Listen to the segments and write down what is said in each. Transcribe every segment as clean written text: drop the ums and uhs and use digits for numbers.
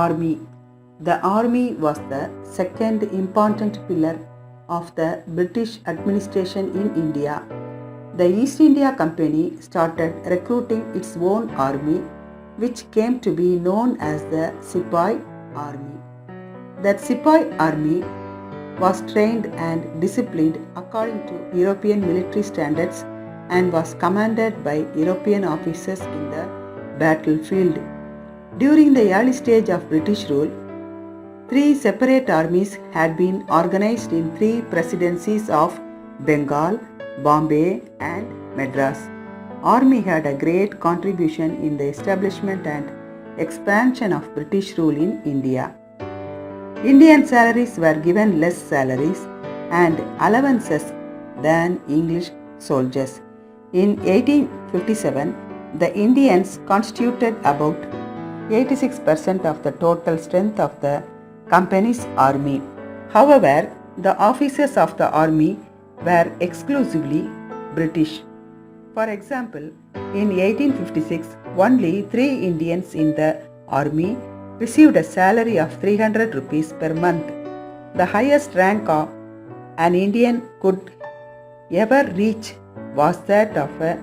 Army. The army was the second important pillar of the British administration in India. The East India Company started recruiting its own army, which came to be known as the Sepoy Army. The Sepoy Army was trained and disciplined according to European military standards and was commanded by European officers in the battlefield. During the early stage of British rule, three separate armies had been organized in three presidencies of Bengal, Bombay and Madras. Army had a great contribution in the establishment and expansion of British rule in India. Indian salaries were given less salaries and allowances than English soldiers. In 1857, the Indians constituted about 86% of the total strength of the company's army. However, the officers of the army were exclusively British. For example, in 1856, only 3 Indians in the army received a salary of 300 rupees per month. The highest rank an Indian could ever reach was that of a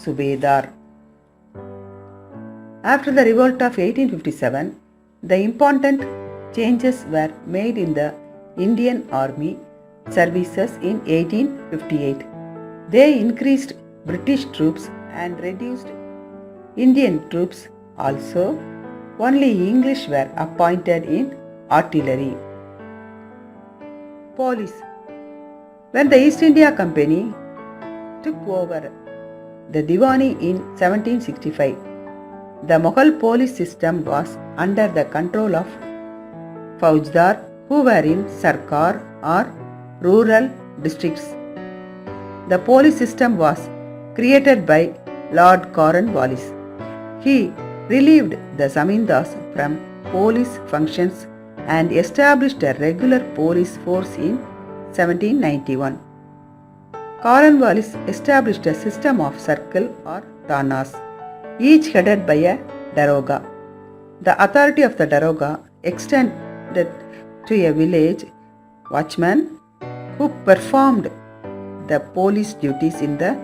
Subedar. After the revolt of 1857, the important changes were made in the Indian Army services in 1858. They increased British troops and reduced Indian troops also. Only English were appointed in artillery. Police. When the East India Company took over the Diwani in 1765, the Mughal police system was under the control of Faujdar who were in Sarkar or rural districts. The police system was created by Lord Cornwallis. He relieved the Zamindars from police functions and established a regular police force in 1791. Cornwallis established a system of circle or thanas, each headed by a daroga. The authority of the daroga extended to a village watchman who performed the police duties in the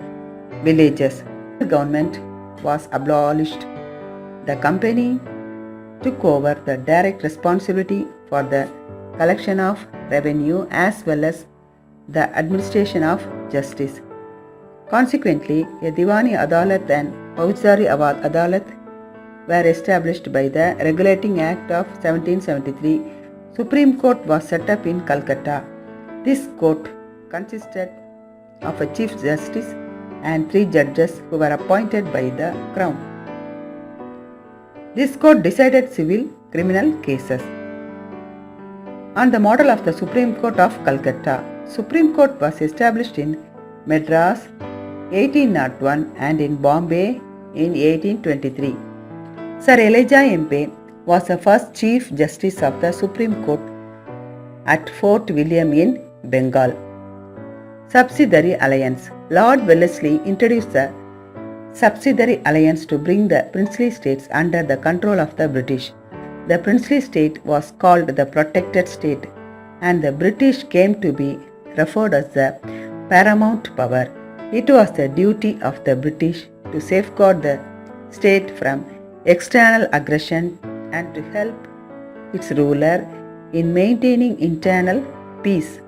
villages. The government was abolished. The company took over the direct responsibility for the collection of revenue as well as the administration of justice. Consequently, a Diwani Adalat and Faujdari Adalat were established by the Regulating Act of 1773. Supreme Court was set up in Calcutta. This court consisted of a Chief Justice and 3 judges who were appointed by the Crown. This court decided civil criminal cases. On the model of the Supreme Court of Calcutta, Supreme Court was established in Madras 1801 and in Bombay in 1823. Sir Elijah M.P. was the first Chief Justice of the Supreme Court at Fort William in Bengal. Subsidiary Alliance. Lord Wellesley introduced the Subsidiary Alliance to bring the princely states under the control of the British. The princely state was called the Protected State, and the British came to be referred as the paramount power. It was the duty of the British to safeguard the state from external aggression and to help its ruler in maintaining internal peace.